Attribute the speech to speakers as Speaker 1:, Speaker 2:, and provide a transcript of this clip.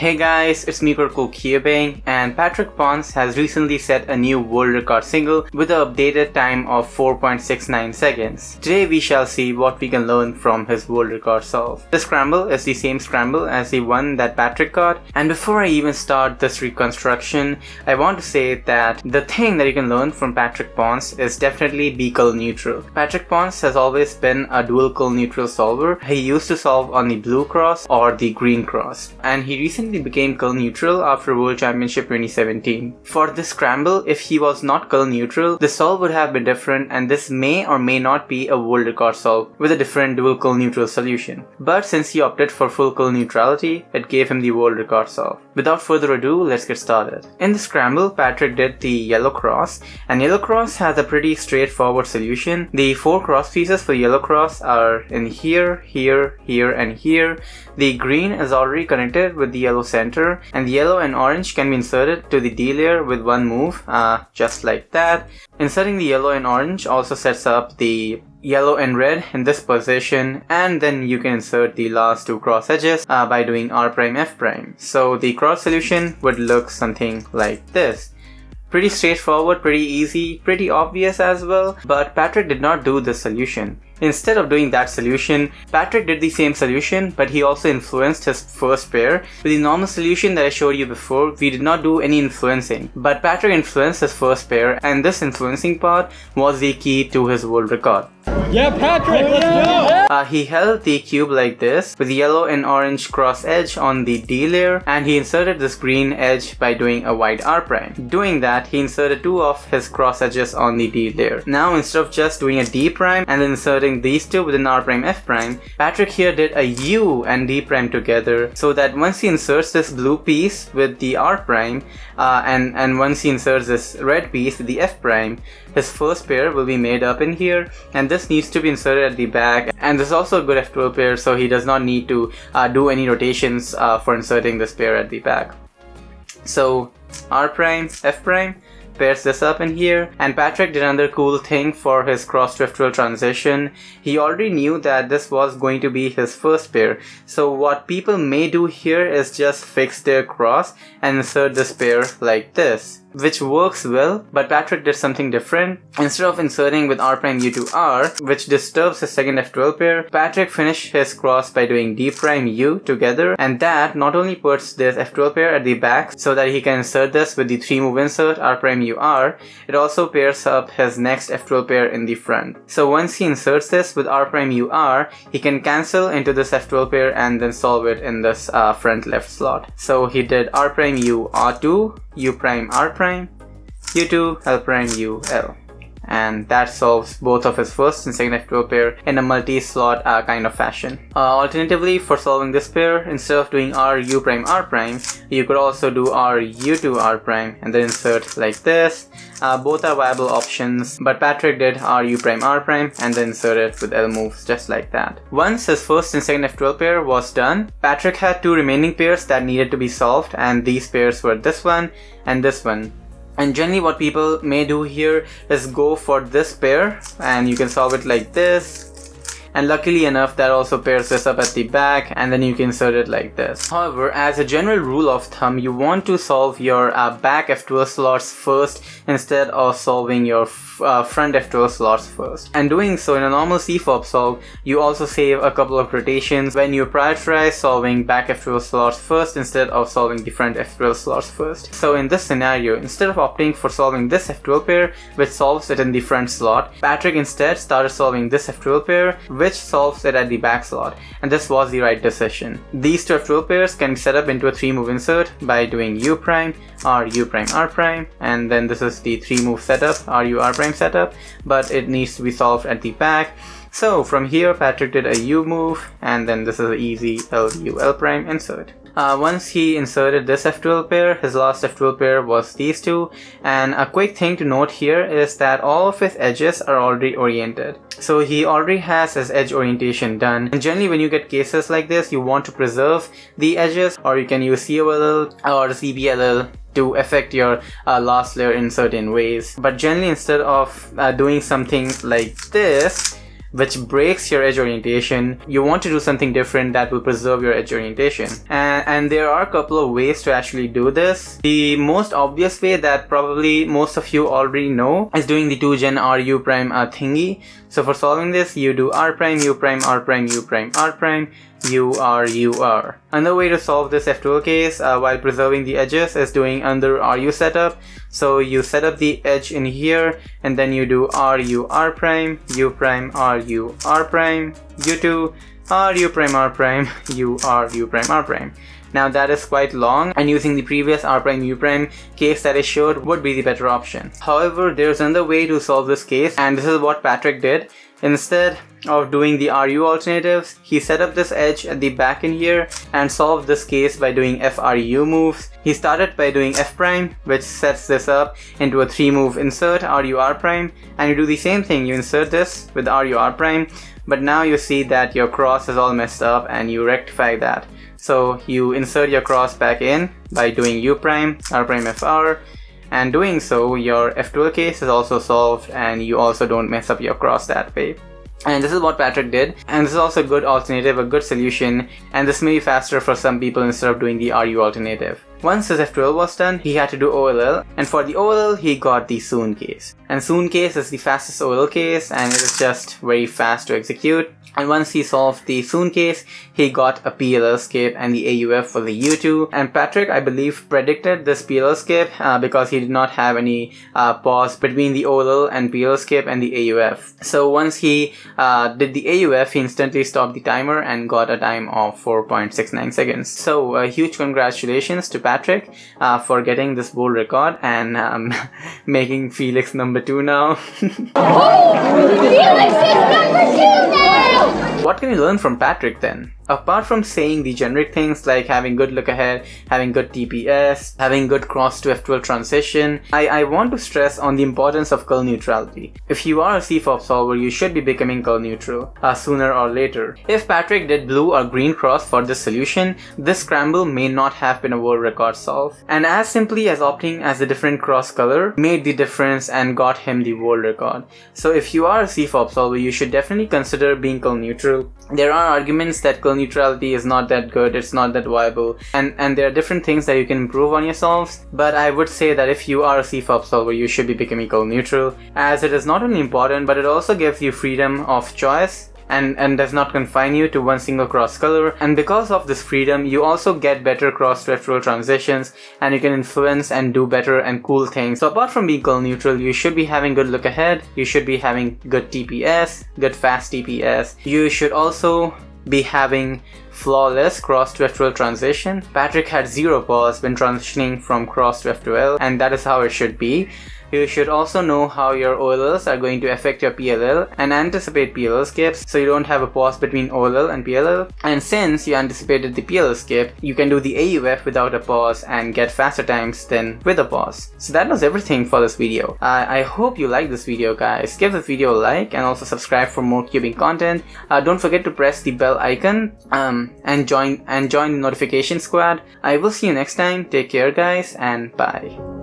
Speaker 1: Hey guys, it's me CriticalCubing, and Patrick Ponce has recently set a new world record single with an updated time of 4.69 seconds. Today we shall see what we can learn from his world record solve. The scramble is the same scramble as the one that Patrick got, and before I even start this reconstruction, I want to say that the thing that you can learn from Patrick Ponce is definitely be color neutral. Patrick Ponce has always been a dual color neutral solver. He used to solve on the blue cross or the green cross, and he recently became color neutral after World Championship 2017. For this scramble, if he was not color neutral, the solve would have been different, and this may or may not be a world record solve with a different dual color neutral solution. But since he opted for full color neutrality, it gave him the world record solve. Without further ado, let's get started. In the scramble, Patrick did the yellow cross, and yellow cross has a pretty straightforward solution. The 4 cross pieces for yellow cross are in here, here, here, and here. The green is already connected with the yellow center, and the yellow and orange can be inserted to the D layer with one move, just like that. Inserting the yellow and orange also sets up the yellow and red in this position, and then you can insert the last 2 cross edges by doing R prime F prime. So the cross solution would look something like this. Pretty straightforward, pretty easy, pretty obvious as well, but Patrick did not do this solution. Instead of doing that solution, Patrick did the same solution, but he also influenced his first pair. With the normal solution that I showed you before, we did not do any influencing, but Patrick influenced his first pair, and this influencing part was the key to his world record.
Speaker 2: Yeah, Patrick, let's go!
Speaker 1: He held the cube like this with the yellow and orange cross edge on the D layer, and he inserted this green edge by doing a wide R prime. Doing that, he inserted 2 of his cross edges on the D layer. Now, instead of just doing a D prime and then inserting these 2 with an R prime F prime, Patrick here did a U and D prime together, so that once he inserts this blue piece with the R prime and once he inserts this red piece with the F prime, his first pair will be made up in here, and this needs to be inserted at the back, and this is also a good F12 pair, so he does not need to do any rotations for inserting this pair at the back. So R prime, F prime, pairs this up in here, and Patrick did another cool thing for his cross to F12 transition. He already knew that this was going to be his first pair, so what people may do here is just fix their cross and insert this pair like this, which works well, but Patrick did something different. Instead of inserting with R prime U to R, which disturbs his second F12 pair, Patrick finished his cross by doing D prime U together, and that not only puts this F12 pair at the back so that he can insert this with the 3 move insert R prime U R, it also pairs up his next F12 pair in the front. So once he inserts this with R prime U R, he can cancel into this F12 pair and then solve it in this front left slot. So he did R prime U R2, U prime R prime, U2, L prime U L, and that solves both of his first and second F12 pair in a multi-slot kind of fashion. Alternatively, for solving this pair, instead of doing R U prime R prime, you could also do R U2 R prime and then insert like this. Both are viable options, but Patrick did R U prime R prime and then insert it with L moves just like that. Once his first and second F12 pair was done, Patrick had 2 remaining pairs that needed to be solved, and these pairs were this one and this one. And generally what people may do here is go for this pair, and you can solve it like this. And luckily enough, that also pairs this up at the back, and then you can insert it like this. However, as a general rule of thumb, you want to solve your back F12 slots first instead of solving your front F12 slots first. And doing so in a normal CFOP solve, you also save a couple of rotations when you prioritize solving back F12 slots first instead of solving the front F12 slots first. So in this scenario, instead of opting for solving this F12 pair, which solves it in the front slot, Patrick instead started solving this F12 pair, which solves it at the back slot, and this was the right decision. These 2 F12 pairs can be set up into a 3 move insert by doing U prime, R U prime R prime, and then this is the 3 move setup, R U R prime setup, but it needs to be solved at the back. So from here, Patrick did a U move, and then this is an easy L U L prime insert. Once he inserted this F12 pair, his last F12 pair was these 2, and a quick thing to note here is that all of his edges are already oriented. So he already has his edge orientation done, and generally when you get cases like this, you want to preserve the edges, or you can use COLL or CBLL to affect your last layer in certain ways. But generally, instead of doing something like this, which breaks your edge orientation. You want to do something different that will preserve your edge orientation. And there are a couple of ways to actually do this. The most obvious way that probably most of you already know is doing the 2gen RU prime thingy. So for solving this, you do R prime, U prime, R prime, U prime, R prime, U, R, U, R. Another way to solve this F12 case while preserving the edges is doing under RU setup. So you set up the edge in here and then you do RU, R prime, U prime, RU, R prime, U2, RU prime, R prime, U, R, U prime, R prime. Now that is quite long, and using the previous R prime U prime case that I showed would be the better option. However, there's another way to solve this case, and this is what Patrick did. Instead of doing the RU alternatives, he set up this edge at the back in here and solved this case by doing FRU moves. He started by doing F prime, which sets this up into a 3-move insert RU R prime, and you do the same thing, you insert this with RU R prime, but now you see that your cross is all messed up and you rectify that. So you insert your cross back in by doing U prime, R prime FR, and doing so your F12 case is also solved and you also don't mess up your cross that way. And this is what Patrick did, and this is also a good alternative, a good solution, and this may be faster for some people instead of doing the RU alternative. Once his F12 was done, he had to do OLL, and for the OLL, he got the Soon case. And Soon case is the fastest OLL case, and it is just very fast to execute. And once he solved the Soon case, he got a PLL skip and the AUF for the U2. And Patrick, I believe, predicted this PLL skip because he did not have any pause between the OLL and PLL skip and the AUF. So once he did the AUF, he instantly stopped the timer and got a time of 4.69 seconds. So huge congratulations to Patrick for getting this world record and making Feliks number 2 now.
Speaker 3: Oh, Feliks is number 2 now!
Speaker 1: What can we learn from Patrick then? Apart from saying the generic things like having good look ahead, having good TPS, having good cross to F12 transition, I want to stress on the importance of curl neutrality. If you are a CFOP solver, you should be becoming curl neutral sooner or later. If Patrick did blue or green cross for this solution, this scramble may not have been a world record solve. And as simply as opting as a different cross color made the difference and got him the world record. So if you are a CFOP solver, you should definitely consider being curl neutral. There are arguments that curl neutrality is not that good, it's not that viable, and there are different things that you can improve on yourselves, but I would say that if you are a CFOP solver, you should be becoming curl neutral, as it is not only important, but it also gives you freedom of choice and does not confine you to one single cross color. And because of this freedom, you also get better cross to F12 transitions, and you can influence and do better and cool things. So apart from being curl neutral, you should be having good look ahead, you should be having good TPS, good fast TPS. You should also be having flawless cross to F12 transition. Patrick had 0 pause when transitioning from cross to F12, and that is how it should be. You should also know how your OLLs are going to affect your PLL and anticipate PLL skips so you don't have a pause between OLL and PLL. And since you anticipated the PLL skip, you can do the AUF without a pause and get faster times than with a pause. So that was everything for this video. I hope you liked this video, guys. Give this video a like and also subscribe for more cubing content. Don't forget to press the bell icon and join the notification squad. I will see you next time. Take care, guys, and bye.